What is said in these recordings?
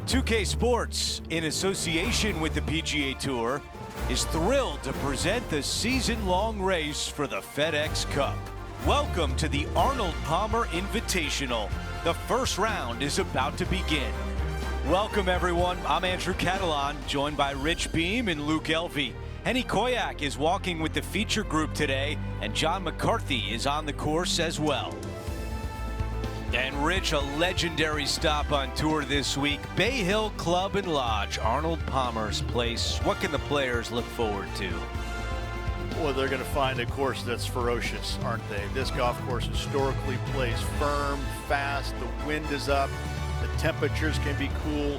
2K Sports, in association with the PGA Tour, is thrilled to present the season-long race for the FedEx Cup. Welcome to the Arnold Palmer Invitational. The first round is about to begin. Welcome, everyone. I'm Andrew Catalan, joined by Rich Beam and Luke Elvey. Henny Koyak is walking with the feature group today, and John McCarthy is on the course as well. And Rich, a legendary stop on tour this week. Bay Hill Club and Lodge, Arnold Palmer's place. What can the players look forward to? Well, they're going to find a course that's ferocious, aren't they? This golf course historically plays firm, fast, the wind is up, the temperatures can be cool.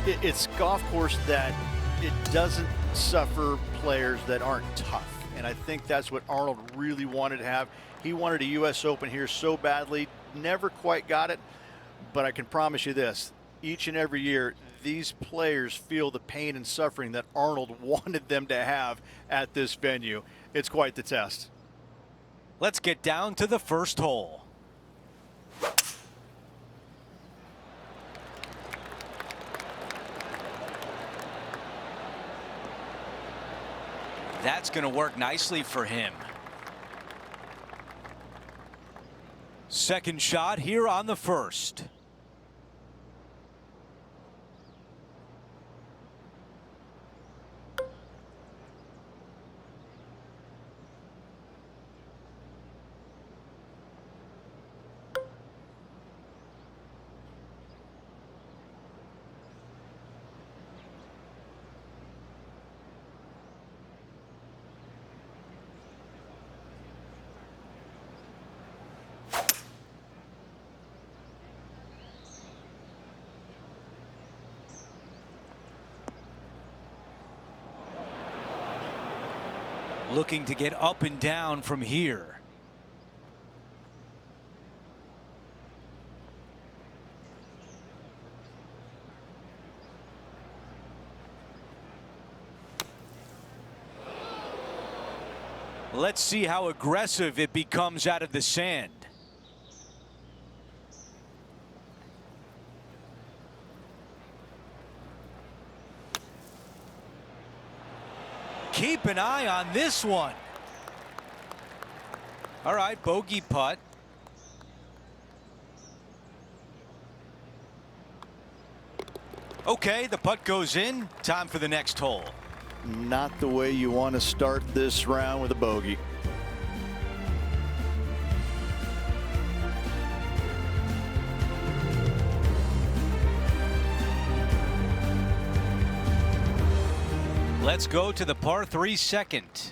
It's a golf course that it doesn't suffer players that aren't tough. And I think that's what Arnold really wanted to have. He wanted a U.S. Open here so badly, never quite got it, but I can promise you this, each and every year, these players feel the pain and suffering that Arnold wanted them to have at this venue. It's quite the test. Let's get down to the first hole. That's going to work nicely for him. Second shot here on the first. Looking to get up and down from here. Let's see how aggressive it becomes out of the sand. Keep an eye on this one. All right, bogey putt. Okay, the putt goes in. Time for the next hole. Not the way you want to start this round with a bogey. Let's go to the par 3 second.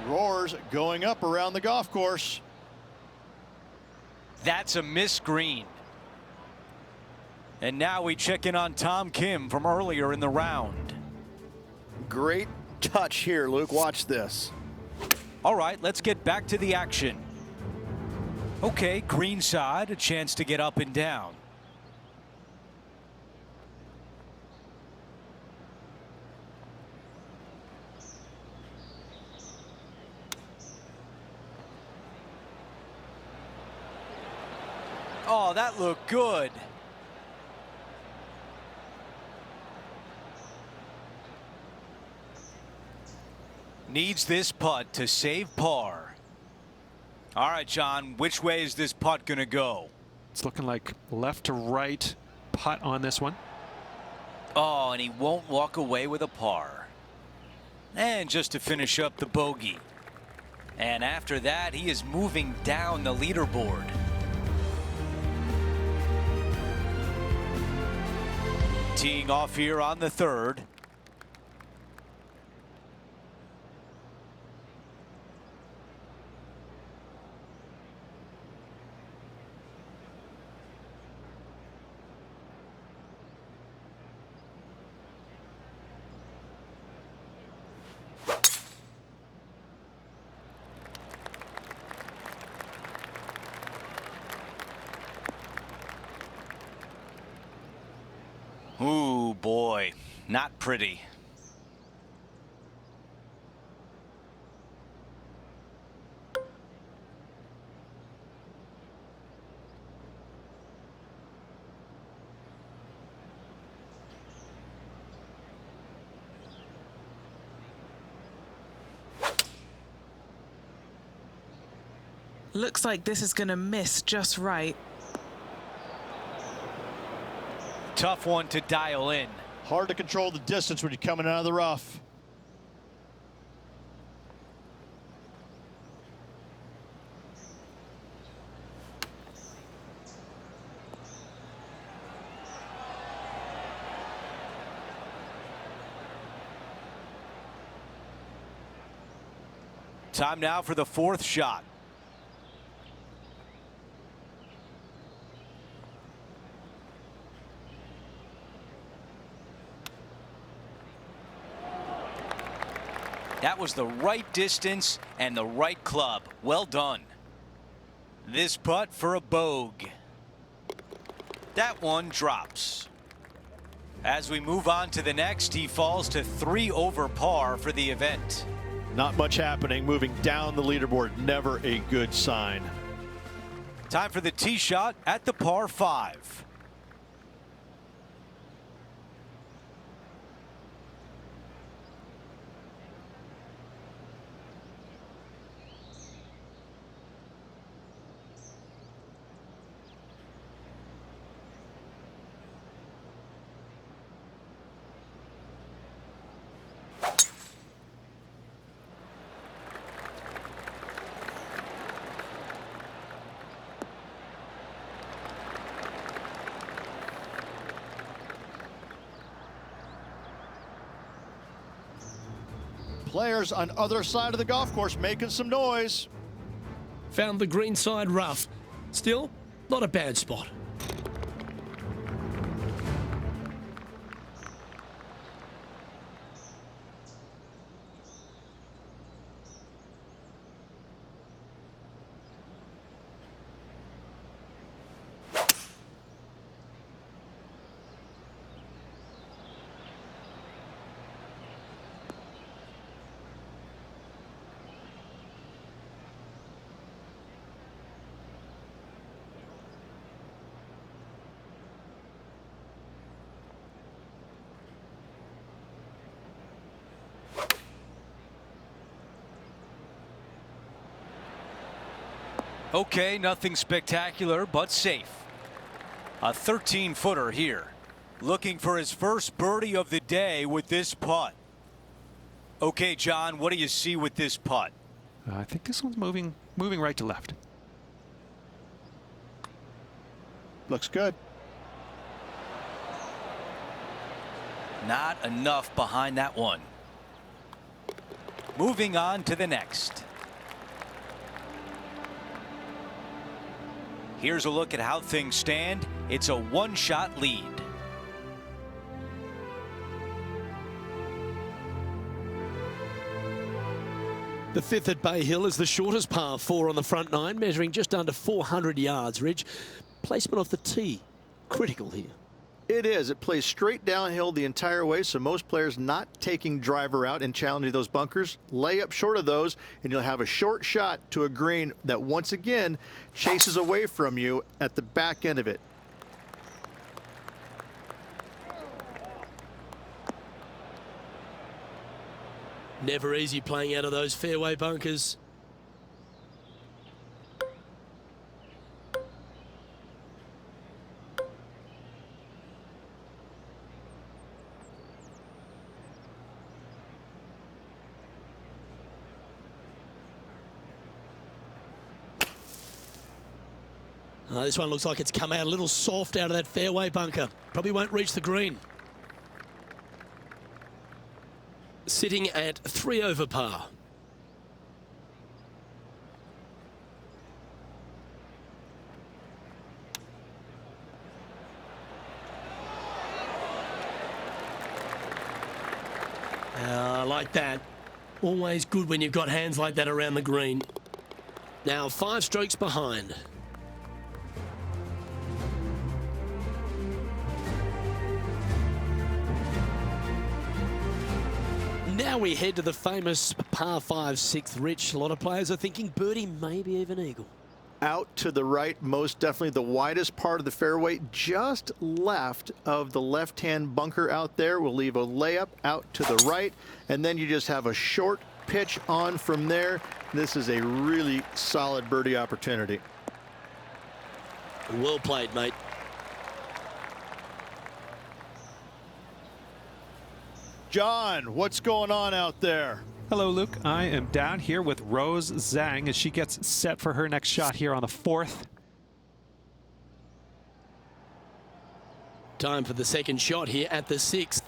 Roars going up around the golf course. That's a missed green. And now we check in on Tom Kim from earlier in the round. Great touch here, Luke. Watch this. All right, let's get back to the action. Okay, green side, a chance to get up and down. Oh, that looked good. Needs this putt to save par. All right, John, which way is this putt going to go? It's looking like left to right putt on this one. Oh, and he won't walk away with a par. And just to finish up the bogey. And after that, he is moving down the leaderboard. Teeing off here on the third. Ooh, boy, not pretty. Looks like this is going to miss just right. Tough one to dial in. Hard to control the distance when you're coming out of the rough. Time now for the fourth shot. That was the right distance and the right club. Well done. This putt for a bogey. That one drops. As we move on to the next, he falls to 3 over par for the event. Not much happening. Moving down the leaderboard, never a good sign. Time for the tee shot at the par 5. Players on other side of the golf course making some noise. Found the green side rough. Still, not a bad spot. Okay, nothing spectacular, but safe. A 13-footer here. Looking for his first birdie of the day with this putt. Okay, John, what do you see with this putt? I think this one's moving right to left. Looks good. Not enough behind that one. Moving on to the next. Here's a look at how things stand. It's a one-shot lead. The fifth at Bay Hill is the shortest par 4 on the front 9, measuring just under 400 yards, Ridge. Placement off the tee, critical here. It is. It plays straight downhill the entire way, so most players not taking driver out and challenging those bunkers lay up short of those, and you'll have a short shot to a green that once again chases away from you at the back end of it. Never easy playing out of those fairway bunkers. This one looks like it's come out a little soft out of that fairway bunker. Probably won't reach the green. Sitting at 3 over par. I like that. Always good when you've got hands like that around the green. Now 5 strokes behind. Now we head to the famous par 5 6th, Rich. A lot of players are thinking birdie, maybe even eagle. Out to the right, most definitely the widest part of the fairway, just left of the left-hand bunker out there. We'll leave a layup out to the right, and then you just have a short pitch on from there. This is a really solid birdie opportunity. Well played, mate. John, what's going on out there? Hello, Luke. I am down here with Rose Zhang as she gets set for her next shot here on the 4th. Time for the second shot here at the 6th.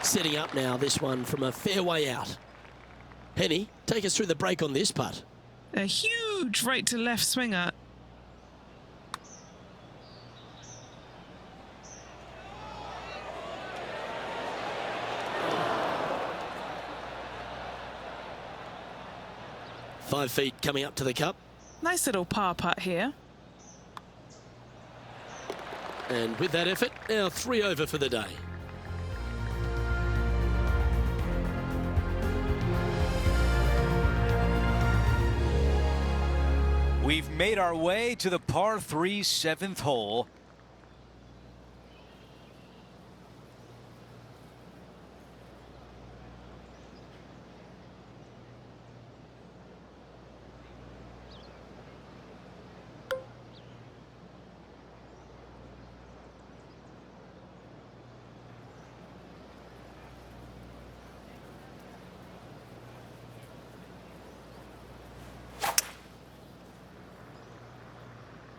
Setting up now, this one from a fairway out. Penny, take us through the break on this putt. A huge right to left swinger. Five feet coming up to the cup. Nice little par putt here. And with that effort, now 3 over for the day. We've made our way to the par 3 7th hole.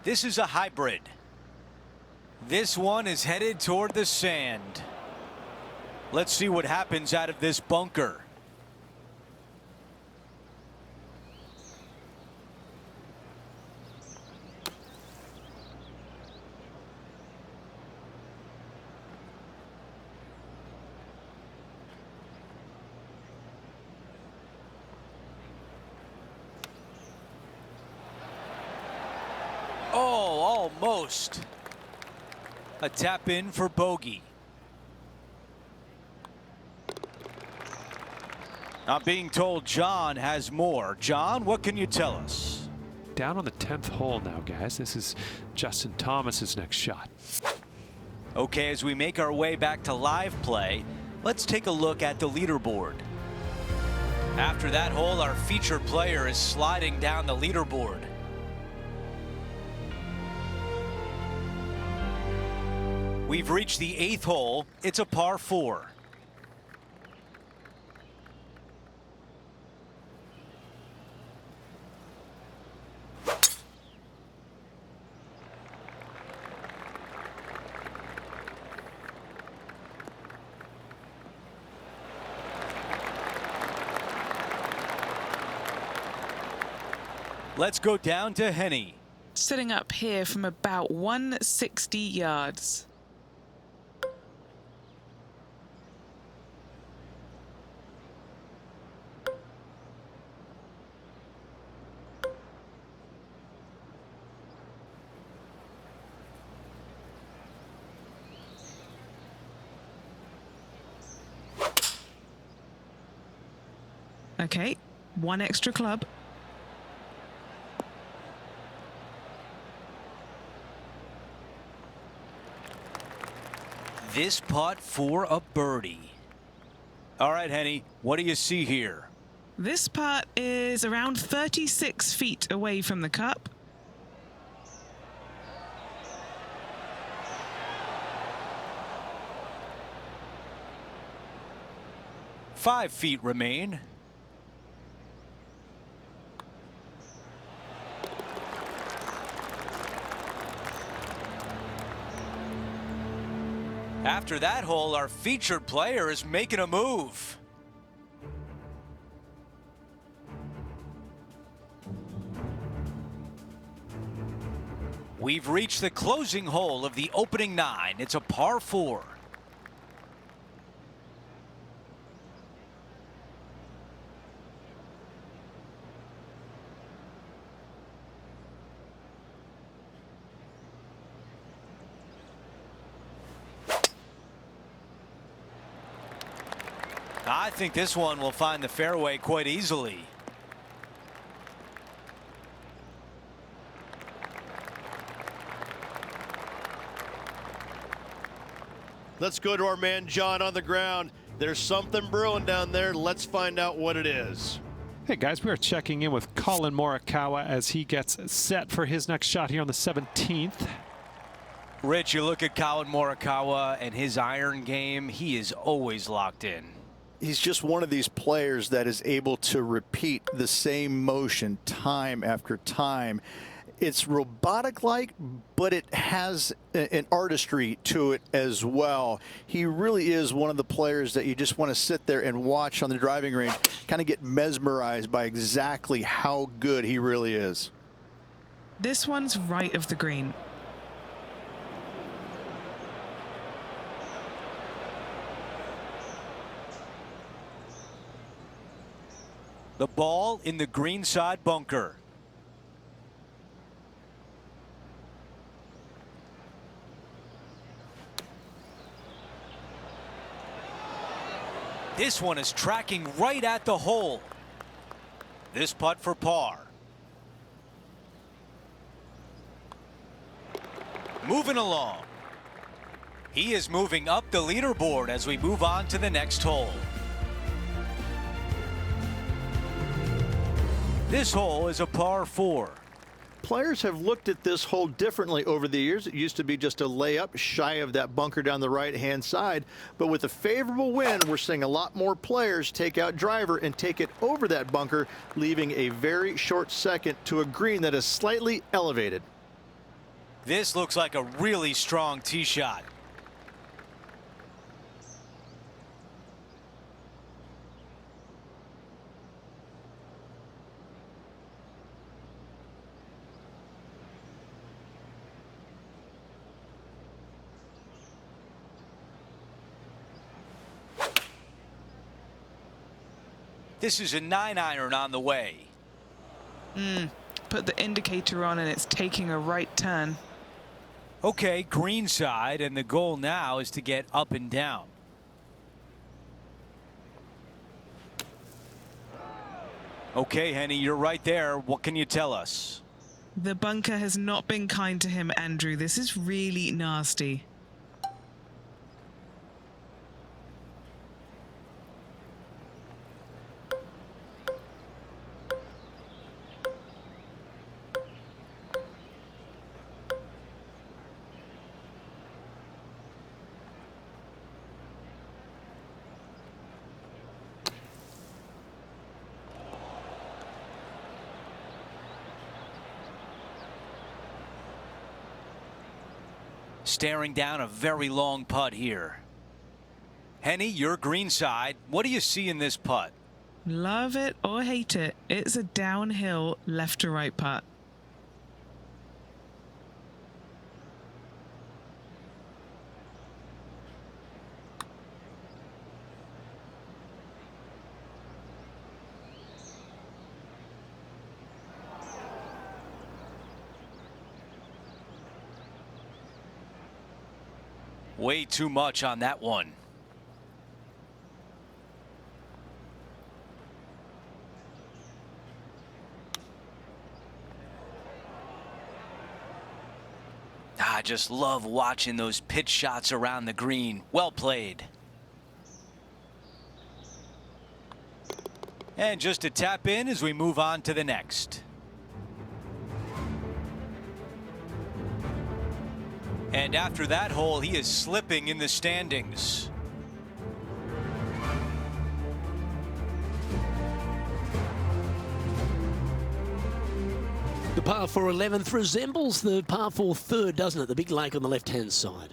This is a hybrid. This one is headed toward the sand. Let's see what happens out of this bunker. Oh, almost. A tap in for bogey. I'm being told John has more. John, what can you tell us? Down on the 10th hole now, guys. This is Justin Thomas's next shot. Okay, as we make our way back to live play, let's take a look at the leaderboard. After that hole, our featured player is sliding down the leaderboard. We've reached the 8th hole. It's a par 4. Let's go down to Henny. Sitting up here from about 160 yards. Okay, one extra club. This putt for a birdie. All right, Henny, what do you see here? This putt is around 36 feet away from the cup. Five feet remain. After that hole, our featured player is making a move. We've reached the closing hole of the opening 9. It's a par 4. I think this one will find the fairway quite easily. Let's go to our man John on the ground. There's something brewing down there. Let's find out what it is. Hey guys, we are checking in with Colin Morikawa as he gets set for his next shot here on the 17th. Rich, you look at Colin Morikawa and his iron game, he is always locked in. He's just one of these players that is able to repeat the same motion time after time. It's robotic-like, but it has an artistry to it as well. He really is one of the players that you just want to sit there and watch on the driving range, kind of get mesmerized by exactly how good he really is. This one's right of the green. The ball in the greenside bunker. This one is tracking right at the hole. This putt for par. Moving along. He is moving up the leaderboard as we move on to the next hole. This hole is a par 4. Players have looked at this hole differently over the years. It used to be just a layup shy of that bunker down the right-hand side. But with a favorable wind, we're seeing a lot more players take out driver and take it over that bunker, leaving a very short second to a green that is slightly elevated. This looks like a really strong tee shot. This is a 9-iron on the way. Put the indicator on and it's taking a right turn. Okay, greenside, and the goal now is to get up and down. Okay, Henny, you're right there. What can you tell us? The bunker has not been kind to him, Andrew. This is really nasty. Staring down a very long putt here. Henny, your greenside. What do you see in this putt? Love it or hate it, it's a downhill left to right putt. Way too much on that one. I just love watching those pitch shots around the green. Well played. And just a tap in as we move on to the next. And after that hole, he is slipping in the standings. The par 4 11th resembles the par 4 third, doesn't it? The big lake on the left-hand side.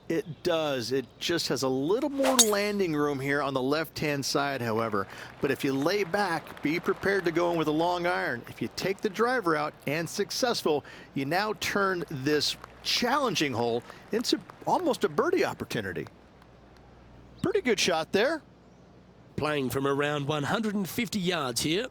It does. It just has a little more landing room here on the left-hand side, however. But if you lay back, be prepared to go in with a long iron. If you take the driver out and successful, you now turn this challenging hole into almost a birdie opportunity. Pretty good shot there. Playing from around 150 yards here.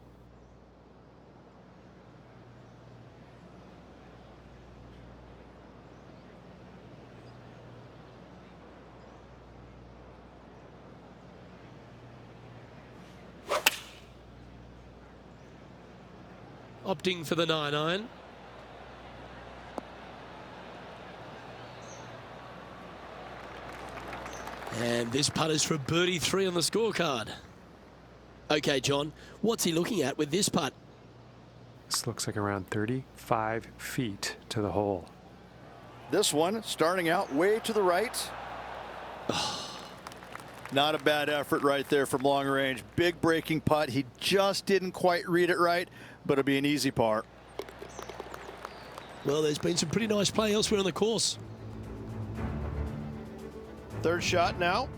Opting for the 9-iron. And this putt is for birdie 3 on the scorecard. Okay, John, what's he looking at with this putt? This looks like around 35 feet to the hole. This one starting out way to the right. Not a bad effort right there from long range. Big breaking putt. He just didn't quite read it right, but it'll be an easy par. Well, there's been some pretty nice play elsewhere on the course. Third shot now.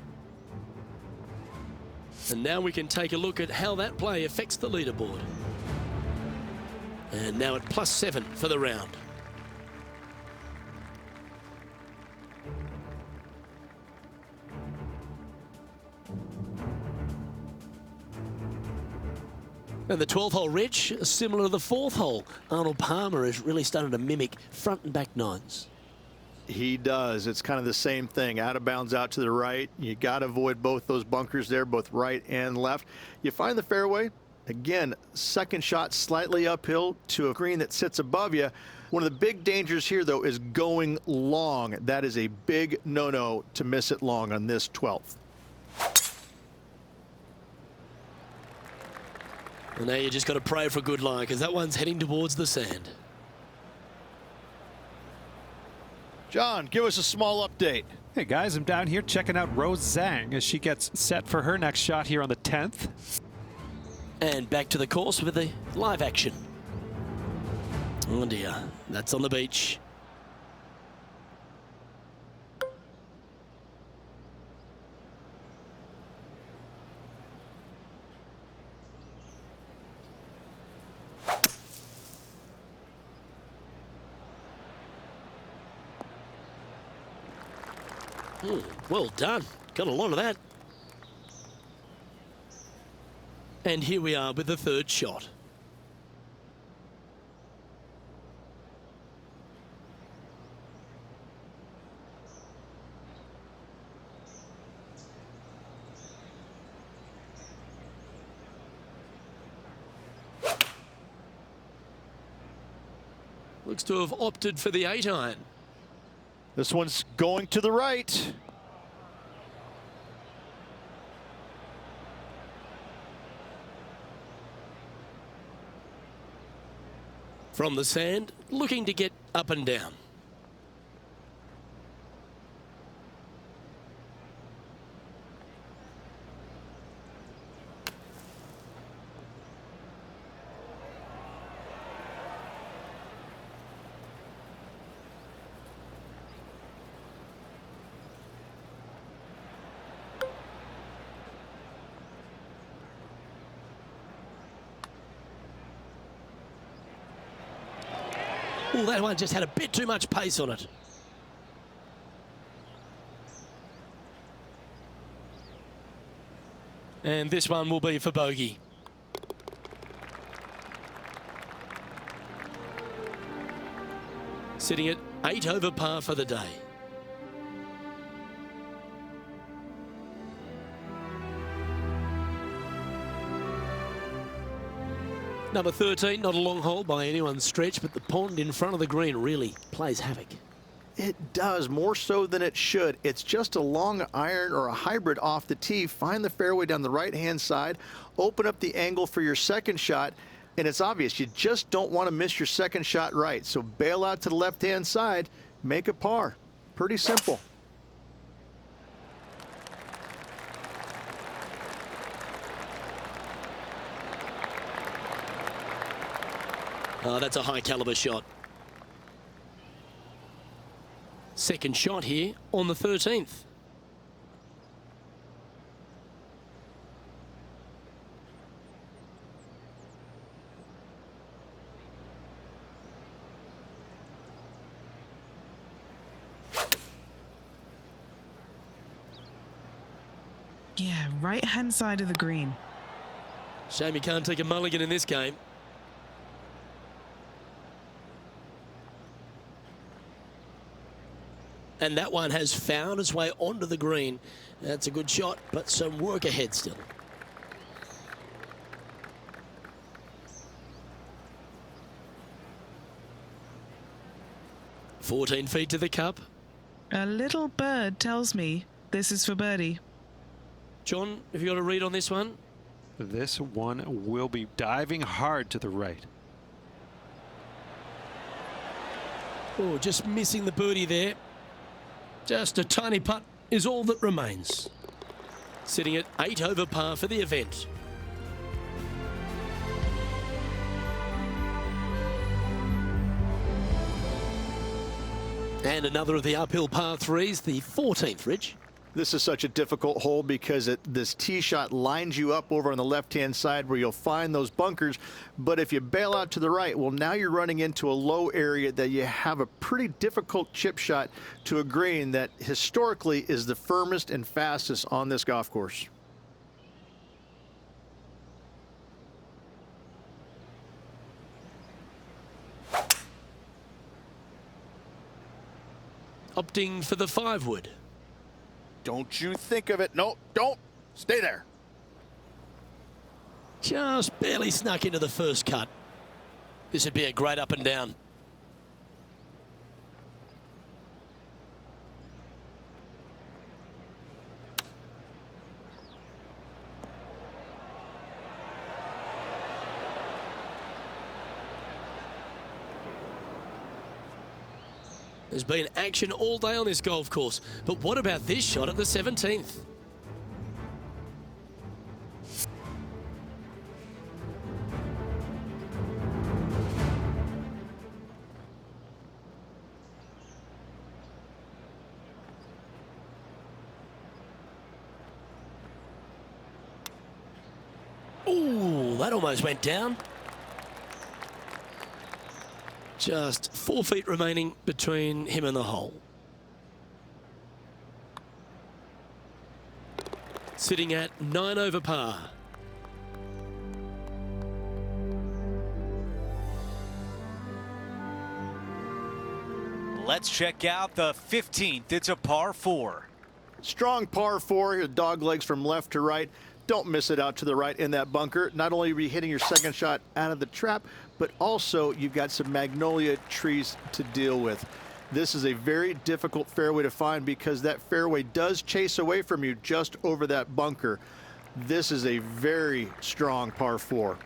And now we can take a look at how that play affects the leaderboard. And now at +7 for the round. And the 12th hole, Rich, similar to the 4th hole. Arnold Palmer is really starting to mimic front and back nines. He does. It's kind of the same thing. Out of bounds out to the right. You got to avoid both those bunkers there, both right and left. You find the fairway. Again, second shot slightly uphill to a green that sits above you. One of the big dangers here, though, is going long. That is a big no-no to miss it long on this 12th. And now you just got to pray for good lie, because that one's heading towards the sand. John, give us a small update. Hey guys, I'm down here checking out Rose Zhang as she gets set for her next shot here on the 10th. And back to the course with the live action. Oh dear, that's on the beach. Well done. Got a lot of that. And here we are with the third shot. Looks to have opted for the 8-iron. This one's going to the right. From the sand, looking to get up and down. Oh, that one just had a bit too much pace on it. And this one will be for bogey. Sitting at 8 over par for the day. Number 13, not a long hole by anyone's stretch, but the pond in front of the green really plays havoc. It does, more so than it should. It's just a long iron or a hybrid off the tee. Find the fairway down the right-hand side, open up the angle for your second shot, and it's obvious you just don't want to miss your second shot right. So bail out to the left-hand side, make a par. Pretty simple. Oh, that's a high caliber shot. Second shot here on the 13th. Yeah, right-hand side of the green. Shame you can't take a mulligan in this game. And that one has found its way onto the green. That's a good shot, but some work ahead still. "14 feet to the cup." A little bird tells me this is for birdie. John, have you got a read on this one? This one will be diving hard to the right. Oh, just missing the birdie there. Just a tiny putt is all that remains. Sitting at 8 over par for the event. And another of the uphill par threes, the 14th, Rich. This is such a difficult hole because this tee shot lines you up over on the left-hand side where you'll find those bunkers. But if you bail out to the right, well, now you're running into a low area that you have a pretty difficult chip shot to a green that historically is the firmest and fastest on this golf course. Opting for the 5-wood. Don't you think of it. No, don't. Stay there. Just barely snuck into the first cut. This would be a great up and down. There's been action all day on this golf course, but what about this shot at the 17th? Ooh, that almost went down. Just 4 feet remaining between him and the hole. Sitting at 9 over par. Let's check out the 15th. It's a par 4. Strong par 4, dog legs from left to right. Don't miss it out to the right in that bunker. Not only are you hitting your second shot out of the trap, but also you've got some magnolia trees to deal with. This is a very difficult fairway to find because that fairway does chase away from you just over that bunker. This is a very strong par 4.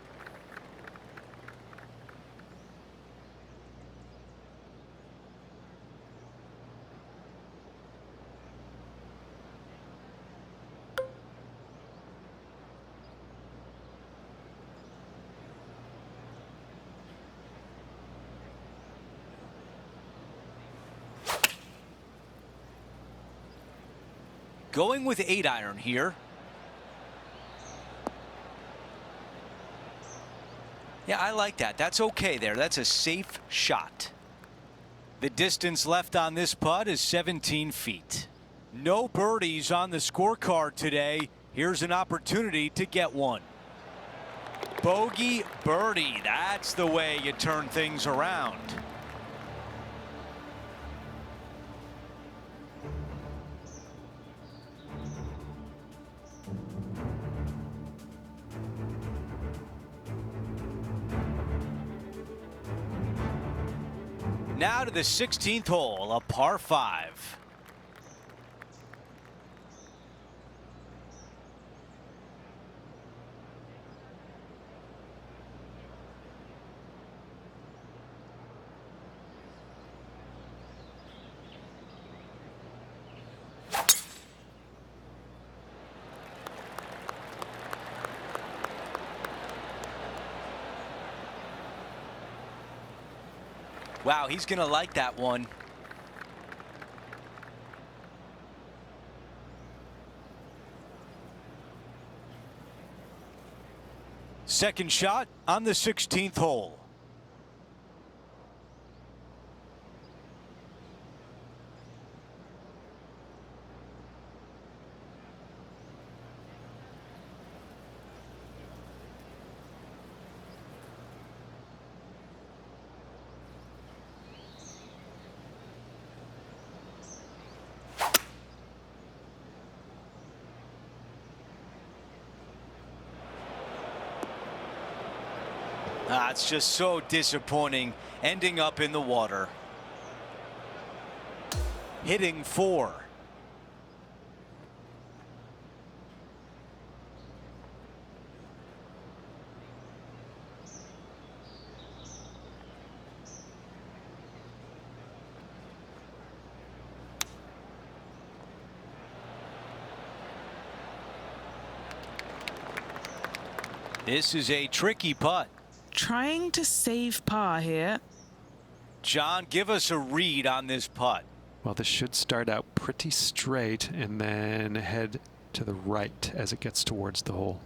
Going with 8-iron here. Yeah, I like that. That's okay there. That's a safe shot. The distance left on this putt is 17 feet. No birdies on the scorecard today. Here's an opportunity to get one. Bogey, birdie. That's the way you turn things around. Now to the 16th hole, a par 5. Wow, he's going to like that one. Second shot on the 16th hole. It's just so disappointing ending up in the water. Hitting 4. This is a tricky putt. Trying to save par here. John, give us a read on this putt. Well, this should start out pretty straight and then head to the right as it gets towards the hole.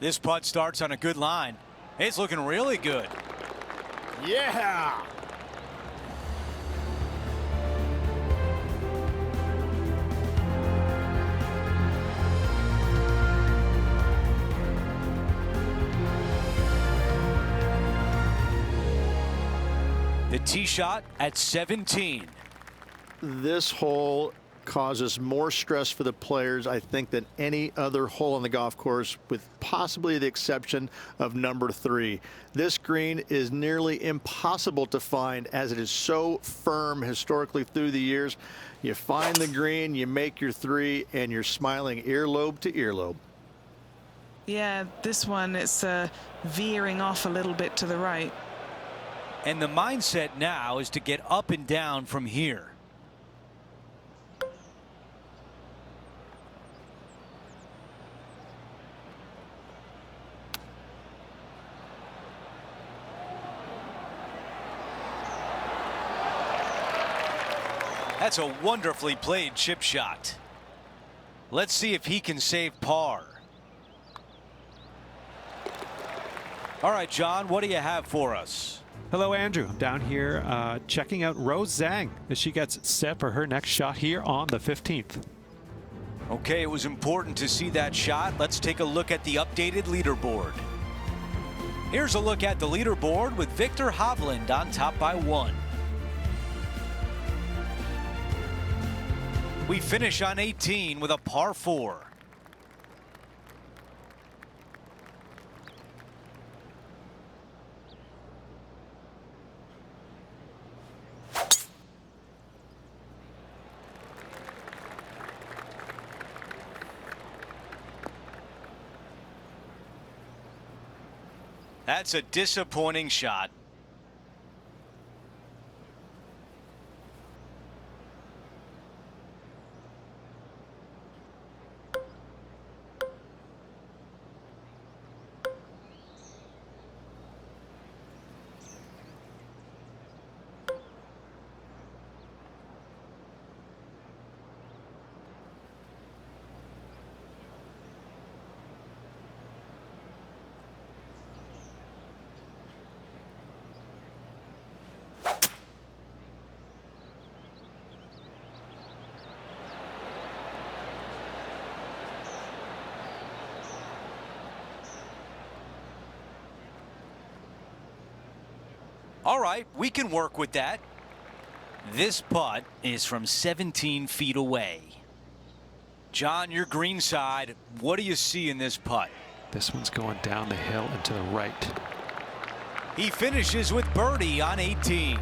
This putt starts on a good line. It's looking really good. Yeah. The tee shot at 17. This hole causes more stress for the players, I think, than any other hole on the golf course, with possibly the exception of number 3. This green is nearly impossible to find as it is so firm historically through the years. You find the green, you make your 3, and you're smiling earlobe to earlobe. Yeah, this one, it's veering off a little bit to the right. And the mindset now is to get up and down from here. That's a wonderfully played chip shot. Let's see if he can save par. All right, John, what do you have for us? Hello, Andrew. I'm down here checking out Rose Zhang as she gets set for her next shot here on the 15th. Okay, it was important to see that shot. Let's take a look at the updated leaderboard. Here's a look at the leaderboard with Victor Hovland on top by 1. We finish on 18 with a par 4. That's a disappointing shot. All right, we can work with that. This putt is from 17 feet away. John, your green side, what do you see in this putt? This one's going down the hill and to the right. He finishes with birdie on 18.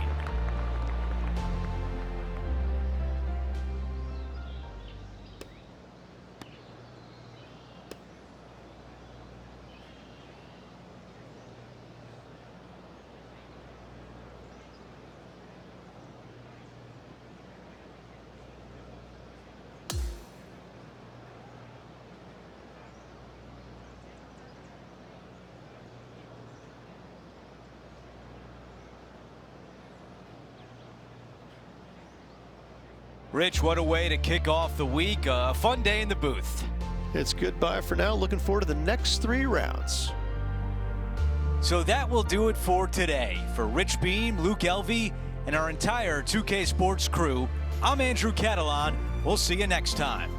Rich, what a way to kick off the week. A fun day in the booth. It's goodbye for now. Looking forward to the next 3 rounds. So that will do it for today. For Rich Beam, Luke Elvey, and our entire 2K Sports crew, I'm Andrew Catalan. We'll see you next time.